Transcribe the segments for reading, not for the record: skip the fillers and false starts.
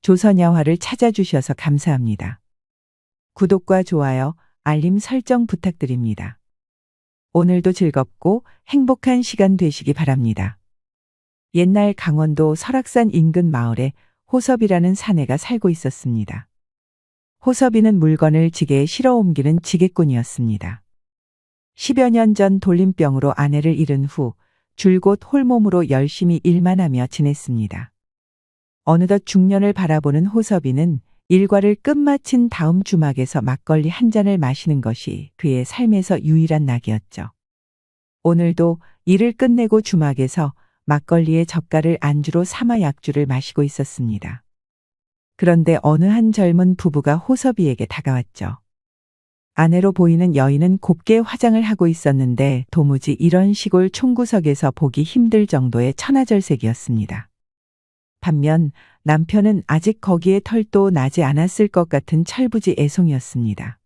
조선야화를 찾아주셔서 감사합니다. 구독과 좋아요, 알림 설정 부탁드립니다. 오늘도 즐겁고 행복한 시간 되시기 바랍니다. 옛날 강원도 설악산 인근 마을에 호섭이라는 사내가 살고 있었습니다. 호섭이는 물건을 지게에 실어 옮기는 지게꾼이었습니다. 10여 년 전 돌림병으로 아내를 잃은 후 줄곧 홀몸으로 열심히 일만 하며 지냈습니다. 어느덧 중년을 바라보는 호섭이는 일과를 끝마친 다음 주막에서 막걸리 한 잔을 마시는 것이 그의 삶에서 유일한 낙이었죠. 오늘도 일을 끝내고 주막에서 막걸리에 젓갈을 안주로 삼아 약주를 마시고 있었습니다. 그런데 어느 한 젊은 부부가 호섭이에게 다가왔죠. 아내로 보이는 여인은 곱게 화장을 하고 있었는데 도무지 이런 시골 총구석에서 보기 힘들 정도의 천하절색이었습니다. 반면 남편은 아직 거기에 털도 나지 않았을 것 같은 철부지 애송이었습니다.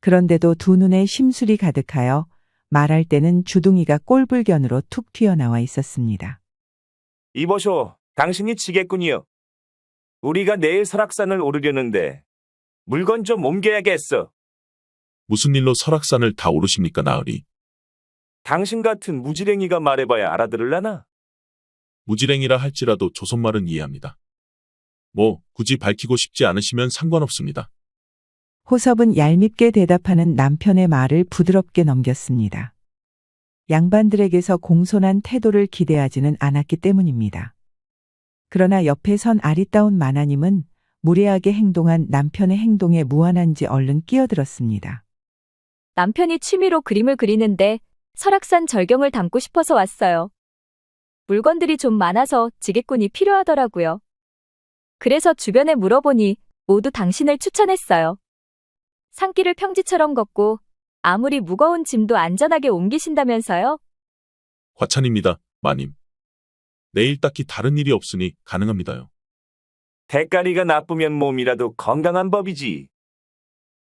그런데도 두 눈에 심술이 가득하여 말할 때는 주둥이가 꼴불견으로 툭 튀어나와 있었습니다. 이보쇼, 당신이 지겠군요. 우리가 내일 설악산을 오르려는데 물건 좀 옮겨야겠어. 무슨 일로 설악산을 다 오르십니까, 나으리? 당신 같은 무지랭이가 말해봐야 알아들을라나? 무지랭이라 할지라도 조선말은 이해합니다. 굳이 밝히고 싶지 않으시면 상관없습니다. 호섭은 얄밉게 대답하는 남편의 말을 부드럽게 넘겼습니다. 양반들에게서 공손한 태도를 기대하지는 않았기 때문입니다. 그러나 옆에 선 아리따운 마나님은 무례하게 행동한 남편의 행동에 무안한지 얼른 끼어들었습니다. 남편이 취미로 그림을 그리는데 설악산 절경을 담고 싶어서 왔어요. 물건들이 좀 많아서 지게꾼이 필요하더라고요. 그래서 주변에 물어보니 모두 당신을 추천했어요. 산길을 평지처럼 걷고 아무리 무거운 짐도 안전하게 옮기신다면서요? 과찬입니다, 마님. 내일 딱히 다른 일이 없으니 가능합니다요. 대가리가 나쁘면 몸이라도 건강한 법이지.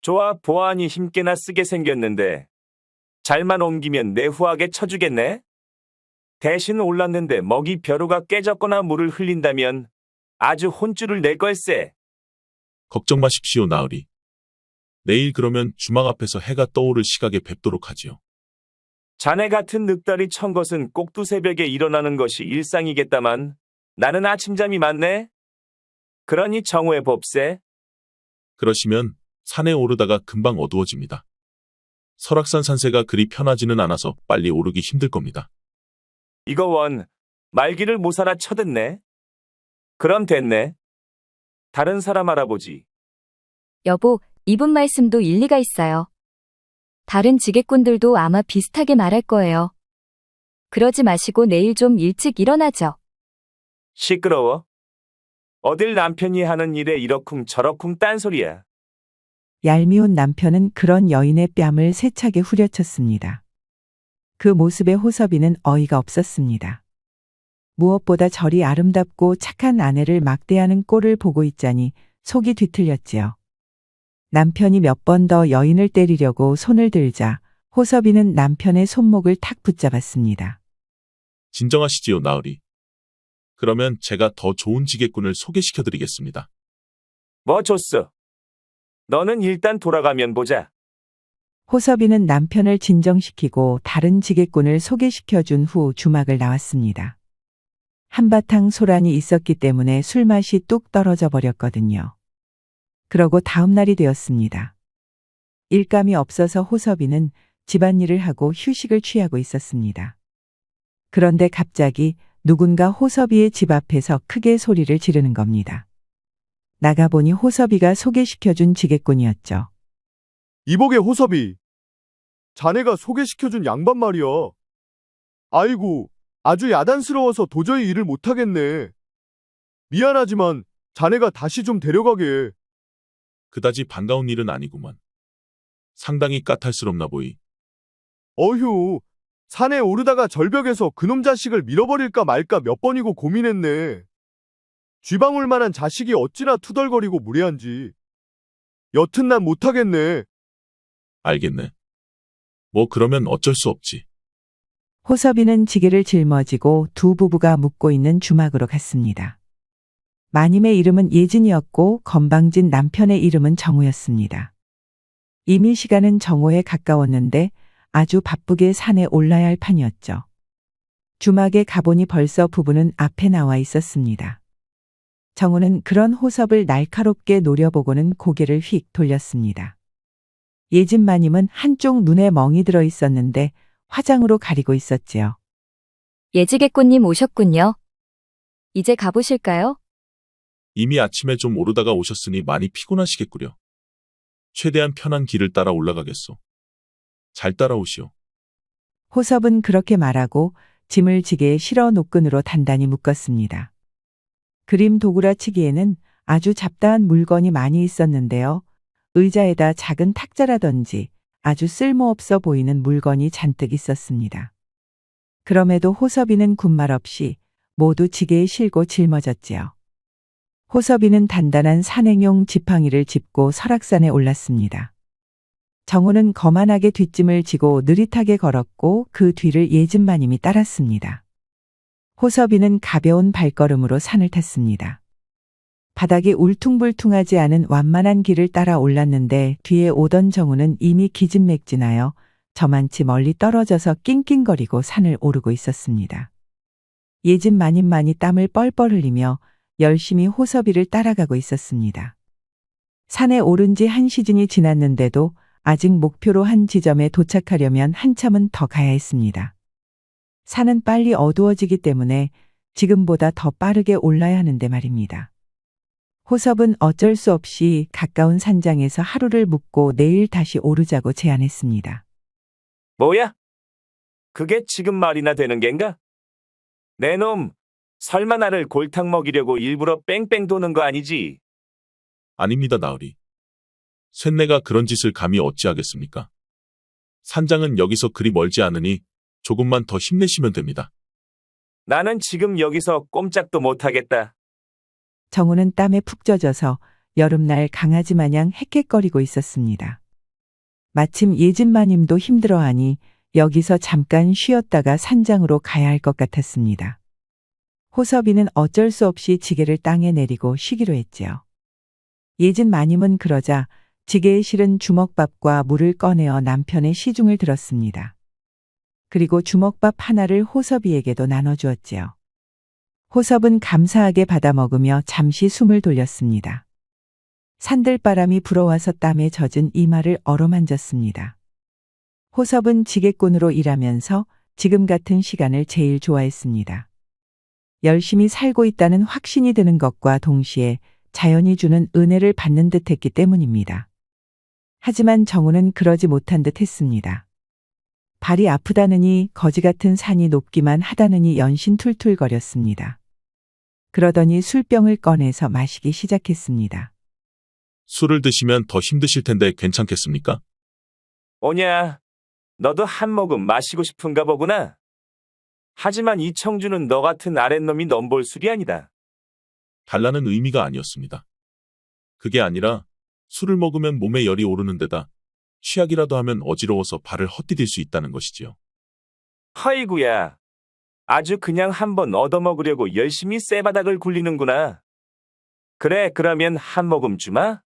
좋아, 보아하니 힘께나 쓰게 생겼는데 잘만 옮기면 내후하게 쳐주겠네? 대신 올랐는데 먹이 벼루가 깨졌거나 물을 흘린다면 아주 혼쭐을 낼 걸세. 걱정 마십시오, 나으리. 내일 그러면 주막 앞에서 해가 떠오를 시각에 뵙도록 하지요. 자네 같은 늑다리 천 것은 꼭 두새벽에 일어나는 것이 일상이겠다만 나는 아침잠이 많네. 그러니 정오에 봅세. 그러시면 산에 오르다가 금방 어두워집니다. 설악산 산세가 그리 편하지는 않아서 빨리 오르기 힘들 겁니다. 이거 원 말귀를 못 알아쳐듣네. 그럼 됐네. 다른 사람 알아보지. 여보, 이분 말씀도 일리가 있어요. 다른 지게꾼들도 아마 비슷하게 말할 거예요. 그러지 마시고 내일 좀 일찍 일어나죠. 시끄러워. 어딜 남편이 하는 일에 이러쿵 저러쿵 딴소리야. 얄미운 남편은 그런 여인의 뺨을 세차게 후려쳤습니다. 그 모습에 호섭이는 어이가 없었습니다. 무엇보다 저리 아름답고 착한 아내를 막대하는 꼴을 보고 있자니 속이 뒤틀렸지요. 남편이 몇 번 더 여인을 때리려고 손을 들자 호섭이는 남편의 손목을 탁 붙잡았습니다. 진정하시지요, 나으리. 그러면 제가 더 좋은 지게꾼을 소개시켜드리겠습니다. 뭐 줬어? 너는 일단 돌아가면 보자. 호섭이는 남편을 진정시키고 다른 지게꾼을 소개시켜준 후 주막을 나왔습니다. 한바탕 소란이 있었기 때문에 술맛이 뚝 떨어져 버렸거든요. 그러고 다음 날이 되었습니다. 일감이 없어서 호섭이는 집안일을 하고 휴식을 취하고 있었습니다. 그런데 갑자기 누군가 호섭이의 집 앞에서 크게 소리를 지르는 겁니다. 나가보니 호섭이가 소개시켜준 지게꾼이었죠. 이복의 호섭이. 자네가 소개시켜준 양반 말이야. 아이고, 아주 야단스러워서 도저히 일을 못하겠네. 미안하지만 자네가 다시 좀 데려가게. 그다지 반가운 일은 아니구만. 상당히 까탈스럽나 보이. 어휴, 산에 오르다가 절벽에서 그놈 자식을 밀어버릴까 말까 몇 번이고 고민했네. 쥐방울만한 자식이 어찌나 투덜거리고 무례한지. 여튼 난 못하겠네. 알겠네. 그러면 어쩔 수 없지. 호섭이는 지게를 짊어지고 두 부부가 묵고 있는 주막으로 갔습니다. 마님의 이름은 예진이었고 건방진 남편의 이름은 정우였습니다. 이미 시간은 정오에 가까웠는데 아주 바쁘게 산에 올라야 할 판이었죠. 주막에 가보니 벌써 부부는 앞에 나와 있었습니다. 정우는 그런 호섭을 날카롭게 노려보고는 고개를 휙 돌렸습니다. 예진 마님은 한쪽 눈에 멍이 들어 있었는데 화장으로 가리고 있었지요. 예지개꽃님 오셨군요. 이제 가보실까요? 이미 아침에 좀 오르다가 오셨으니 많이 피곤하시겠구려. 최대한 편한 길을 따라 올라가겠소. 잘 따라오시오. 호섭은 그렇게 말하고 짐을 지게에 실어 노끈으로 단단히 묶었습니다. 그림 도구라치기에는 아주 잡다한 물건이 많이 있었는데요. 의자에다 작은 탁자라든지 아주 쓸모없어 보이는 물건이 잔뜩 있었습니다. 그럼에도 호섭이는 군말 없이 모두 지게에 실고 짊어졌지요. 호섭이는 단단한 산행용 지팡이를 짚고 설악산에 올랐습니다. 정우는 거만하게 뒷짐을 지고 느릿하게 걸었고 그 뒤를 예진마님이 따랐습니다. 호섭이는 가벼운 발걸음으로 산을 탔습니다. 바닥이 울퉁불퉁하지 않은 완만한 길을 따라 올랐는데 뒤에 오던 정우는 이미 기진맥진하여 저만치 멀리 떨어져서 낑낑거리고 산을 오르고 있었습니다. 예진마님만이 땀을 뻘뻘 흘리며 열심히 호섭이를 따라가고 있었습니다. 산에 오른 지 한 시즌이 지났는데도 아직 목표로 한 지점에 도착하려면 한참은 더 가야 했습니다. 산은 빨리 어두워지기 때문에 지금보다 더 빠르게 올라야 하는데 말입니다. 호섭은 어쩔 수 없이 가까운 산장에서 하루를 묵고 내일 다시 오르자고 제안했습니다. 뭐야? 그게 지금 말이나 되는 겐가? 내 놈, 설마 나를 골탕 먹이려고 일부러 뺑뺑 도는 거 아니지? 아닙니다, 나으리. 쇳내가 그런 짓을 감히 어찌하겠습니까? 산장은 여기서 그리 멀지 않으니 조금만 더 힘내시면 됩니다. 나는 지금 여기서 꼼짝도 못하겠다. 정우는 땀에 푹 젖어서 여름날 강아지 마냥 헥헥거리고 있었습니다. 마침 예진마님도 힘들어하니 여기서 잠깐 쉬었다가 산장으로 가야 할 것 같았습니다. 호섭이는 어쩔 수 없이 지게를 땅에 내리고 쉬기로 했지요. 예진마님은 그러자 지게에 실은 주먹밥과 물을 꺼내어 남편의 시중을 들었습니다. 그리고 주먹밥 하나를 호섭이에게도 나눠주었지요. 호섭은 감사하게 받아 먹으며 잠시 숨을 돌렸습니다. 산들바람이 불어와서 땀에 젖은 이마를 어루만졌습니다. 호섭은 지게꾼으로 일하면서 지금 같은 시간을 제일 좋아했습니다. 열심히 살고 있다는 확신이 드는 것과 동시에 자연이 주는 은혜를 받는 듯 했기 때문입니다. 하지만 정우는 그러지 못한 듯 했습니다. 발이 아프다느니 거지 같은 산이 높기만 하다느니 연신툴툴거렸습니다. 그러더니 술병을 꺼내서 마시기 시작했습니다. 술을 드시면 더 힘드실 텐데 괜찮겠습니까? 오냐, 너도 한 모금 마시고 싶은가 보구나. 하지만 이 청주는 너 같은 아랫놈이 넘볼 술이 아니다. 달라는 의미가 아니었습니다. 그게 아니라 술을 먹으면 몸에 열이 오르는 데다 취약이라도 하면 어지러워서 발을 헛디딜 수 있다는 것이지요. 허이구야. 아주 그냥 한번 얻어먹으려고 열심히 쇠바닥을 굴리는구나. 그래, 그러면 한 모금 주마?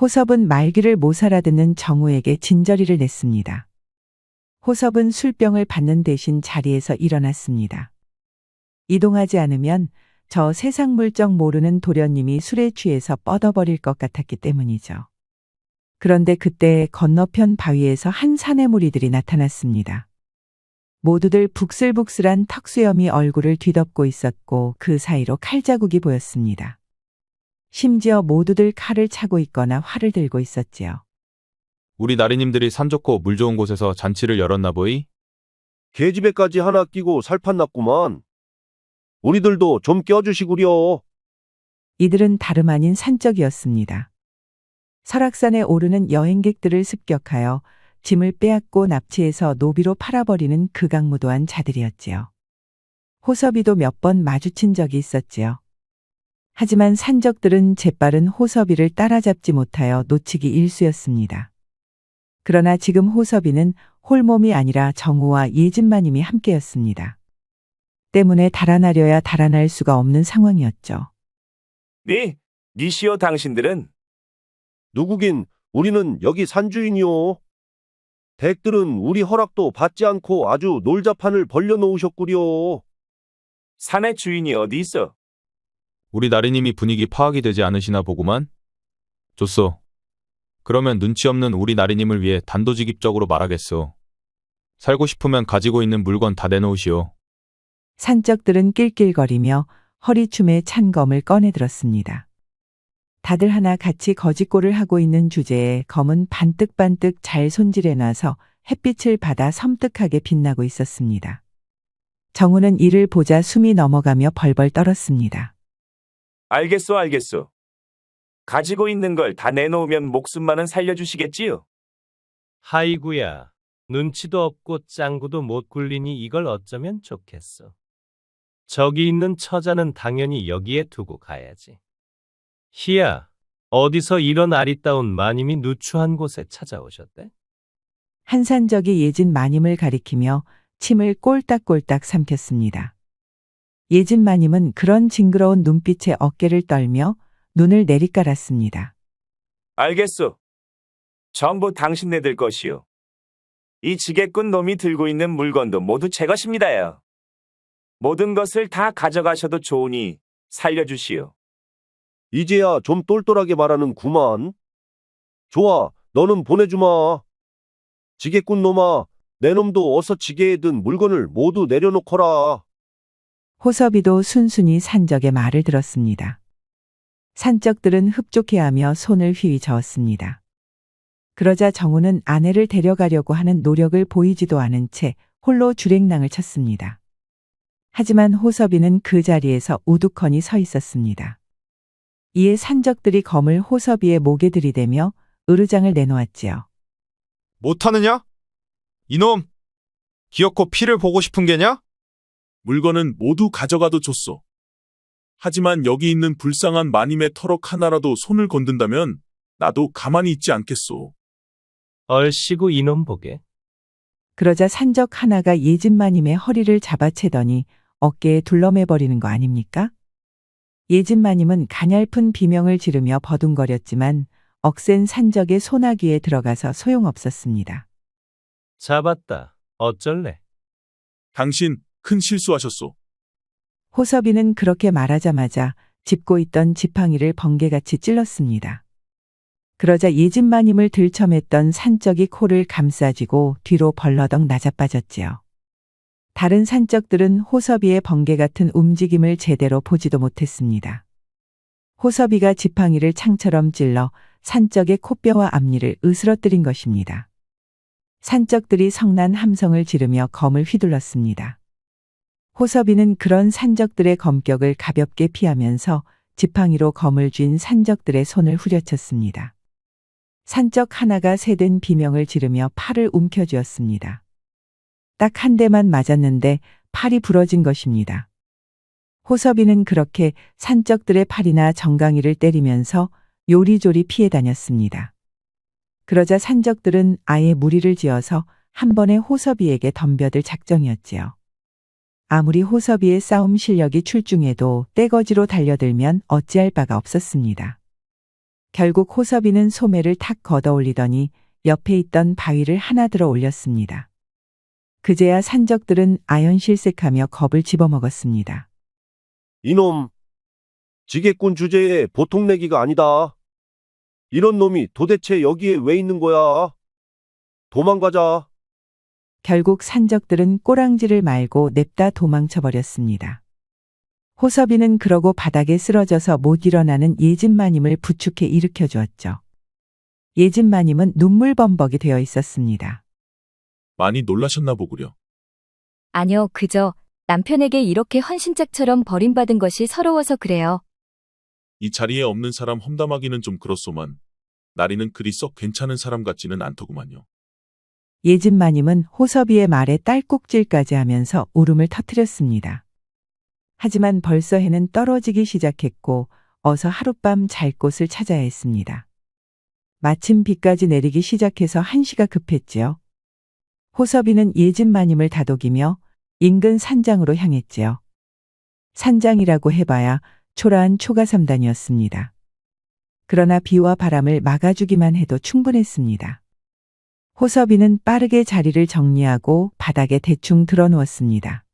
호섭은 말귀를 못 알아듣는 정우에게 진저리를 냈습니다. 호섭은 술병을 받는 대신 자리에서 일어났습니다. 이동하지 않으면 저 세상 물정 모르는 도련님이 술에 취해서 뻗어버릴 것 같았기 때문이죠. 그런데 그때 건너편 바위에서 한 사내무리들이 나타났습니다. 모두들 북슬북슬한 턱수염이 얼굴을 뒤덮고 있었고 그 사이로 칼자국이 보였습니다. 심지어 모두들 칼을 차고 있거나 활을 들고 있었지요. 우리 나리님들이 산 좋고 물 좋은 곳에서 잔치를 열었나 보이? 계집애까지 하나 끼고 살판 났구만. 우리들도 좀 껴주시구려. 이들은 다름 아닌 산적이었습니다. 설악산에 오르는 여행객들을 습격하여 짐을 빼앗고 납치해서 노비로 팔아버리는 극악무도한 자들이었지요. 호섭이도 몇 번 마주친 적이 있었지요. 하지만 산적들은 재빠른 호섭이를 따라잡지 못하여 놓치기 일쑤였습니다. 그러나 지금 호섭이는 홀몸이 아니라 정우와 예진마님이 함께였습니다. 때문에 달아나려야 달아날 수가 없는 상황이었죠. 니시오 당신들은? 누구긴 우리는 여기 산주인이요. 댁들은 우리 허락도 받지 않고 아주 놀자판을 벌려놓으셨구려. 산의 주인이 어디 있어? 우리 나리님이 분위기 파악이 되지 않으시나 보구만. 좋소. 그러면 눈치 없는 우리 나리님을 위해 단도직입적으로 말하겠소. 살고 싶으면 가지고 있는 물건 다 내놓으시오. 산적들은 낄낄거리며 허리춤에 찬 검을 꺼내들었습니다. 다들 하나 같이 거짓골을 하고 있는 주제에 검은 반뜩반뜩 잘 손질해놔서 햇빛을 받아 섬뜩하게 빛나고 있었습니다. 정우는 이를 보자 숨이 넘어가며 벌벌 떨었습니다. 알겠소. 가지고 있는 걸 다 내놓으면 목숨만은 살려주시겠지요? 하이구야, 눈치도 없고 짱구도 못 굴리니 이걸 어쩌면 좋겠어. 저기 있는 처자는 당연히 여기에 두고 가야지. 희야, 어디서 이런 아리따운 마님이 누추한 곳에 찾아오셨대? 한 산적이 예진 마님을 가리키며 침을 꼴딱꼴딱 삼켰습니다. 예진 마님은 그런 징그러운 눈빛에 어깨를 떨며 눈을 내리깔았습니다. 알겠소. 전부 당신네들 것이요. 이 지게꾼 놈이 들고 있는 물건도 모두 제 것입니다요. 모든 것을 다 가져가셔도 좋으니 살려주시오. 이제야 좀 똘똘하게 말하는 구만. 좋아, 너는 보내주마. 지게꾼 놈아, 내 놈도 어서 지게에 든 물건을 모두 내려놓거라. 호섭이도 순순히 산적의 말을 들었습니다. 산적들은 흡족해하며 손을 휘휘 저었습니다. 그러자 정우는 아내를 데려가려고 하는 노력을 보이지도 않은 채 홀로 주랭랑을 쳤습니다. 하지만 호섭이는 그 자리에서 우두커니 서 있었습니다. 이에 산적들이 검을 호섭이의 목에 들이대며 으르장을 내놓았지요. 못하느냐? 이놈! 기어코 피를 보고 싶은 게냐? 물건은 모두 가져가도 좋소. 하지만 여기 있는 불쌍한 마님의 터럭 하나라도 손을 건든다면 나도 가만히 있지 않겠소. 얼씨구 이놈 보게. 그러자 산적 하나가 예진마님의 허리를 잡아채더니 어깨에 둘러매버리는 거 아닙니까? 예진마님은 가냘픈 비명을 지르며 버둥거렸지만 억센 산적의 소나귀에 들어가서 소용없었습니다. 잡았다. 어쩔래? 당신 큰 실수하셨소. 호섭이는 그렇게 말하자마자 짚고 있던 지팡이를 번개같이 찔렀습니다. 그러자 예진마님을 들쳐맸던 산적이 코를 감싸쥐고 뒤로 벌러덩 낮아빠졌지요. 다른 산적들은 호섭이의 번개 같은 움직임을 제대로 보지도 못했습니다. 호섭이가 지팡이를 창처럼 찔러 산적의 코뼈와 앞니를 으스러뜨린 것입니다. 산적들이 성난 함성을 지르며 검을 휘둘렀습니다. 호섭이는 그런 산적들의 검격을 가볍게 피하면서 지팡이로 검을 쥔 산적들의 손을 후려쳤습니다. 산적 하나가 새된 비명을 지르며 팔을 움켜쥐었습니다. 딱 한 대만 맞았는데 팔이 부러진 것입니다. 호섭이는 그렇게 산적들의 팔이나 정강이를 때리면서 요리조리 피해 다녔습니다. 그러자 산적들은 아예 무리를 지어서 한 번에 호섭이에게 덤벼들 작정이었지요. 아무리 호섭이의 싸움 실력이 출중해도 떼거지로 달려들면 어찌할 바가 없었습니다. 결국 호섭이는 소매를 탁 걷어올리더니 옆에 있던 바위를 하나 들어 올렸습니다. 그제야 산적들은 아연실색하며 겁을 집어먹었습니다. 이놈, 지게꾼 주제에 보통 내기가 아니다. 이런 놈이 도대체 여기에 왜 있는 거야? 도망가자. 결국 산적들은 꼬랑지를 말고 냅다 도망쳐버렸습니다. 호섭이는 그러고 바닥에 쓰러져서 못 일어나는 예진마님을 부축해 일으켜 주었죠. 예진마님은 눈물범벅이 되어 있었습니다. 많이 놀라셨나 보구려. 아니요, 그저 남편에게 이렇게 헌신짝처럼 버림받은 것이 서러워서 그래요. 이 자리에 없는 사람 험담하기는 좀 그렇소만 나리는 그리 썩 괜찮은 사람 같지는 않더구만요. 예진마님은 호섭이의 말에 딸꾹질까지 하면서 울음을 터뜨렸습니다. 하지만 벌써 해는 떨어지기 시작했고 어서 하룻밤 잘 곳을 찾아야 했습니다. 마침 비까지 내리기 시작해서 한시가 급했지요. 호섭이는 예진마님을 다독이며 인근 산장으로 향했지요. 산장이라고 해봐야 초라한 초가 3단이었습니다. 그러나 비와 바람을 막아주기만 해도 충분했습니다. 호섭이는 빠르게 자리를 정리하고 바닥에 대충 드러누웠습니다.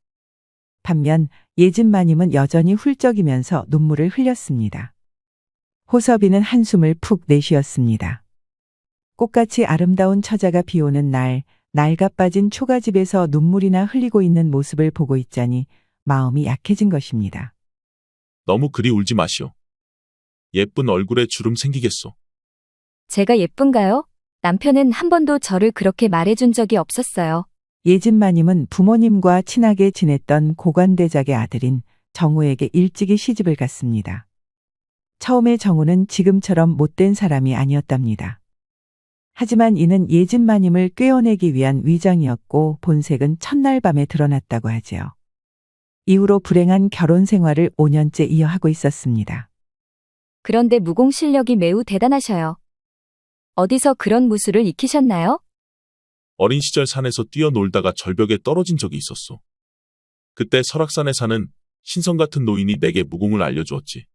반면 예진 마님은 여전히 훌쩍이면서 눈물을 흘렸습니다. 호섭이는 한숨을 푹 내쉬었습니다. 꽃같이 아름다운 처자가 비오는 날, 낡아 빠진 초가집에서 눈물이나 흘리고 있는 모습을 보고 있자니 마음이 약해진 것입니다. 너무 그리 울지 마시오. 예쁜 얼굴에 주름 생기겠소. 제가 예쁜가요? 남편은 한 번도 저를 그렇게 말해준 적이 없었어요. 예진 마님은 부모님과 친하게 지냈던 고관대작의 아들인 정우에게 일찍이 시집을 갔습니다. 처음에 정우는 지금처럼 못된 사람이 아니었답니다. 하지만 이는 예진 마님을 꿰어내기 위한 위장이었고 본색은 첫날 밤에 드러났다고 하지요. 이후로 불행한 결혼 생활을 5년째 이어하고 있었습니다. 그런데 무공 실력이 매우 대단하셔요. 어디서 그런 무술을 익히셨나요? 어린 시절 산에서 뛰어놀다가 절벽에 떨어진 적이 있었소. 그때 설악산에 사는 신성 같은 노인이 내게 무공을 알려주었지.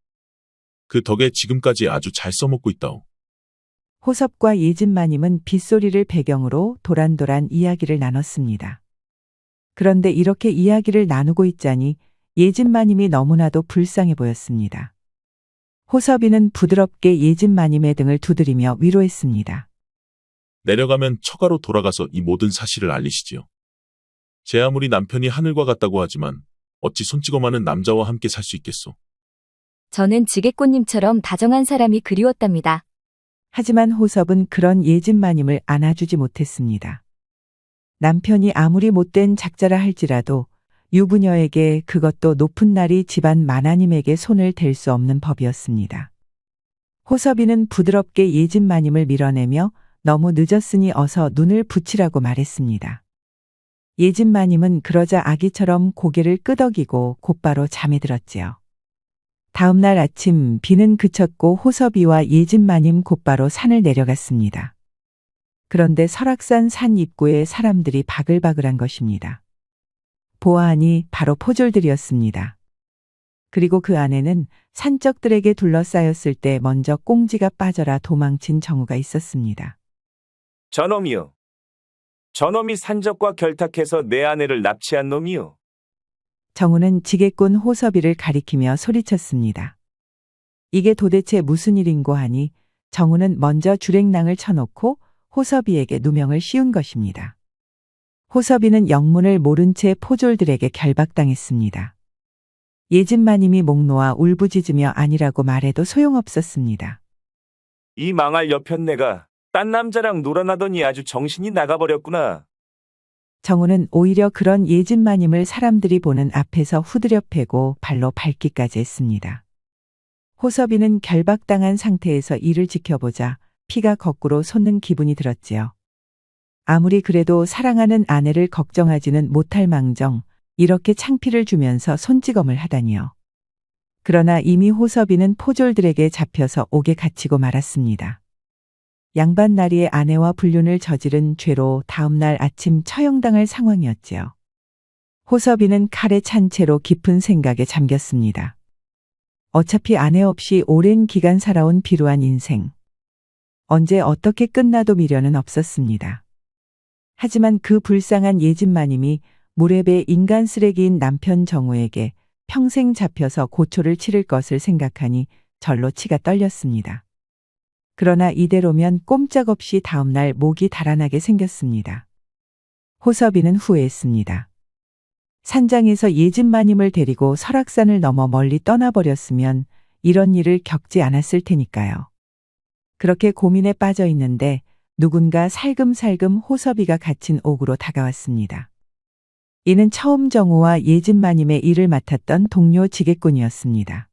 그 덕에 지금까지 아주 잘 써먹고 있다오. 호섭과 예진 마님은 빗소리를 배경으로 도란도란 이야기를 나눴습니다. 그런데 이렇게 이야기를 나누고 있자니 예진 마님이 너무나도 불쌍해 보였습니다. 호섭이는 부드럽게 예진 마님의 등을 두드리며 위로했습니다. 내려가면 처가로 돌아가서 이 모든 사실을 알리시지요. 제 아무리 남편이 하늘과 같다고 하지만 어찌 손찌검 많은 남자와 함께 살 수 있겠소. 저는 지게꽃님처럼 다정한 사람이 그리웠답니다. 하지만 호섭은 그런 예진 마님을 안아주지 못했습니다. 남편이 아무리 못된 작자라 할지라도 유부녀에게, 그것도 높은 날이 집안 마나님에게 손을 댈 수 없는 법이었습니다. 호섭이는 부드럽게 예진 마님을 밀어내며 너무 늦었으니 어서 눈을 붙이라고 말했습니다. 예진 마님은 그러자 아기처럼 고개를 끄덕이고 곧바로 잠에 들었지요. 다음 날 아침 비는 그쳤고 호섭이와 예진 마님 곧바로 산을 내려갔습니다. 그런데 설악산 산 입구에 사람들이 바글바글한 것입니다. 보아하니 바로 포졸들이었습니다. 그리고 그 안에는 산적들에게 둘러싸였을 때 먼저 꽁지가 빠져라 도망친 정우가 있었습니다. 저놈이요. 저놈이 산적과 결탁해서 내 아내를 납치한 놈이요. 정우는 지게꾼 호섭이를 가리키며 소리쳤습니다. 이게 도대체 무슨 일인고 하니 정우는 먼저 주랭랑을 쳐놓고 호섭이에게 누명을 씌운 것입니다. 호섭이는 영문을 모른 채 포졸들에게 결박당했습니다. 예진 마님이 목 놓아 울부짖으며 아니라고 말해도 소용없었습니다. 이 망할 여편네가 딴 남자랑 놀아나더니 아주 정신이 나가버렸구나. 정우는 오히려 그런 예진 마님을 사람들이 보는 앞에서 후드려 패고 발로 밟기까지 했습니다. 호섭이는 결박당한 상태에서 이를 지켜보자 피가 거꾸로 솟는 기분이 들었지요. 아무리 그래도 사랑하는 아내를 걱정하지는 못할 망정 이렇게 창피를 주면서 손찌검을 하다니요. 그러나 이미 호섭이는 포졸들에게 잡혀서 옥에 갇히고 말았습니다. 양반나리의 아내와 불륜을 저지른 죄로 다음날 아침 처형당할 상황이었지요. 호섭이는 칼에 찬 채로 깊은 생각에 잠겼습니다. 어차피 아내 없이 오랜 기간 살아온 비루한 인생. 언제 어떻게 끝나도 미련은 없었습니다. 하지만 그 불쌍한 예진 마님이 무례배 인간 쓰레기인 남편 정우에게 평생 잡혀서 고초를 치를 것을 생각하니 절로 치가 떨렸습니다. 그러나 이대로면 꼼짝없이 다음날 목이 달아나게 생겼습니다. 호섭이는 후회했습니다. 산장에서 예진 마님을 데리고 설악산을 넘어 멀리 떠나버렸으면 이런 일을 겪지 않았을 테니까요. 그렇게 고민에 빠져 있는데 누군가 살금살금 호섭이가 갇힌 옥으로 다가왔습니다. 이는 처음 정우와 예진 마님의 일을 맡았던 동료 지게꾼이었습니다.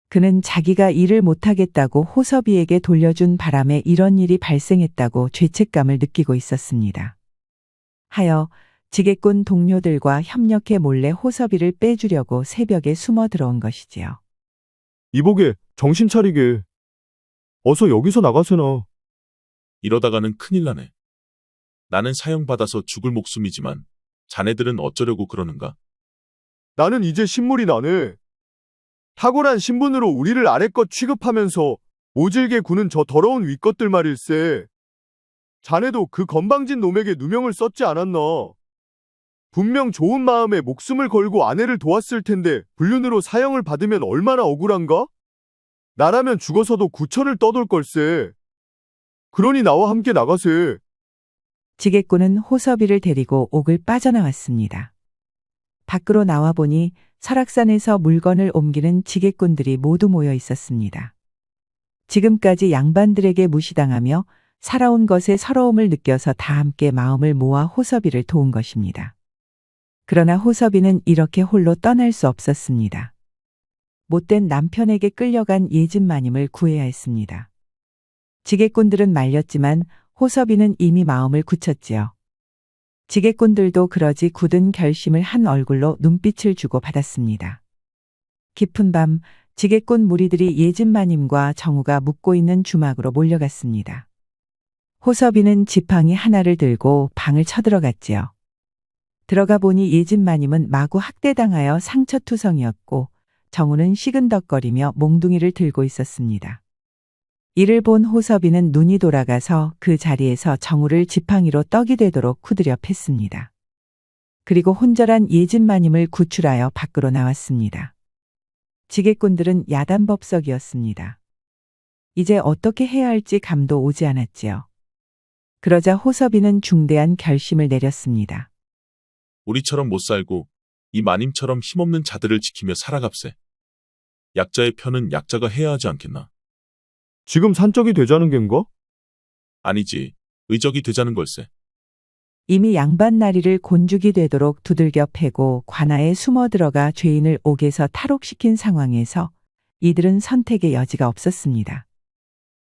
그는 자기가 일을 못하겠다고 호섭이에게 돌려준 바람에 이런 일이 발생했다고 죄책감을 느끼고 있었습니다. 하여 지게꾼 동료들과 협력해 몰래 호섭이를 빼주려고 새벽에 숨어 들어온 것이지요. 이보게, 정신 차리게. 어서 여기서 나가세나. 이러다가는 큰일 나네. 나는 사형받아서 죽을 목숨이지만 자네들은 어쩌려고 그러는가? 나는 이제 신물이 나네. 탁월한 신분으로 우리를 아래껏 취급하면서 모질게 구는 저 더러운 윗것들 말일세. 자네도 그 건방진 놈에게 누명을 썼지 않았나? 분명 좋은 마음에 목숨을 걸고 아내를 도왔을 텐데 불륜으로 사형을 받으면 얼마나 억울한가? 나라면 죽어서도 구천을 떠돌 걸세. 그러니 나와 함께 나가세. 지게꾼은 호섭이를 데리고 옥을 빠져나왔습니다. 밖으로 나와 보니 설악산에서 물건을 옮기는 지게꾼들이 모두 모여 있었습니다. 지금까지 양반들에게 무시당하며 살아온 것에 서러움을 느껴서 다 함께 마음을 모아 호섭이를 도운 것입니다. 그러나 호섭이는 이렇게 홀로 떠날 수 없었습니다. 못된 남편에게 끌려간 예진마님을 구해야 했습니다. 지게꾼들은 말렸지만 호섭이는 이미 마음을 굳혔지요. 지게꾼들도 그러지 굳은 결심을 한 얼굴로 눈빛을 주고 받았습니다. 깊은 밤 지게꾼 무리들이 예진마님과 정우가 묵고 있는 주막으로 몰려갔습니다. 호섭이는 지팡이 하나를 들고 방을 쳐들어갔지요. 들어가 보니 예진마님은 마구 학대당하여 상처투성이었고 정우는 시근덕거리며 몽둥이를 들고 있었습니다. 이를 본 호섭이는 눈이 돌아가서 그 자리에서 정우를 지팡이로 떡이 되도록 후드려 팼습니다. 그리고 혼절한 예진마님을 구출하여 밖으로 나왔습니다. 지게꾼들은 야단법석이었습니다. 이제 어떻게 해야 할지 감도 오지 않았지요. 그러자 호섭이는 중대한 결심을 내렸습니다. 우리처럼 못 살고 이 마님처럼 힘없는 자들을 지키며 살아갑세. 약자의 편은 약자가 해야 하지 않겠나? 지금 산적이 되자는 겐가? 아니지. 의적이 되자는 걸세. 이미 양반나리를 곤죽이 되도록 두들겨 패고 관아에 숨어 들어가 죄인을 옥에서 탈옥시킨 상황에서 이들은 선택의 여지가 없었습니다.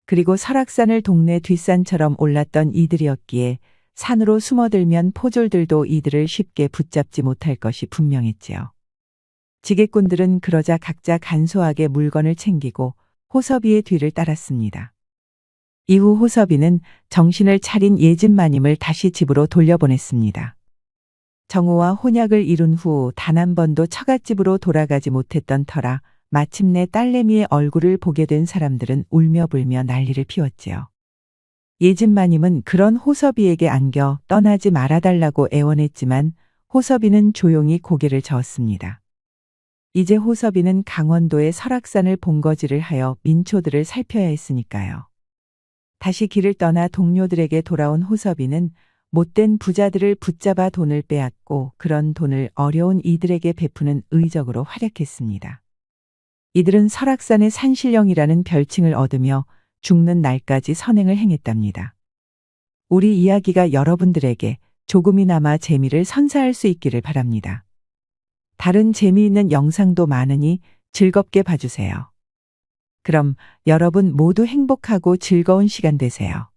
그리고 설악산을 동네 뒷산처럼 올랐던 이들이었기에 산으로 숨어들면 포졸들도 이들을 쉽게 붙잡지 못할 것이 분명했지요. 지게꾼들은 그러자 각자 간소하게 물건을 챙기고 호섭이의 뒤를 따랐습니다. 이후 호섭이는 정신을 차린 예진마님을 다시 집으로 돌려보냈습니다. 정우와 혼약을 이룬 후 단 한 번도 처갓집으로 돌아가지 못했던 터라 마침내 딸내미의 얼굴을 보게 된 사람들은 울며불며 난리를 피웠지요. 예진마님은 그런 호섭이에게 안겨 떠나지 말아달라고 애원했지만 호섭이는 조용히 고개를 저었습니다. 이제 호섭이는 강원도의 설악산을 본거지를 하여 민초들을 살펴야 했으니까요. 다시 길을 떠나 동료들에게 돌아온 호섭이는 못된 부자들을 붙잡아 돈을 빼앗고 그런 돈을 어려운 이들에게 베푸는 의적으로 활약했습니다. 이들은 설악산의 산신령이라는 별칭을 얻으며 죽는 날까지 선행을 행했답니다. 우리 이야기가 여러분들에게 조금이나마 재미를 선사할 수 있기를 바랍니다. 다른 재미있는 영상도 많으니 즐겁게 봐주세요. 그럼 여러분 모두 행복하고 즐거운 시간 되세요.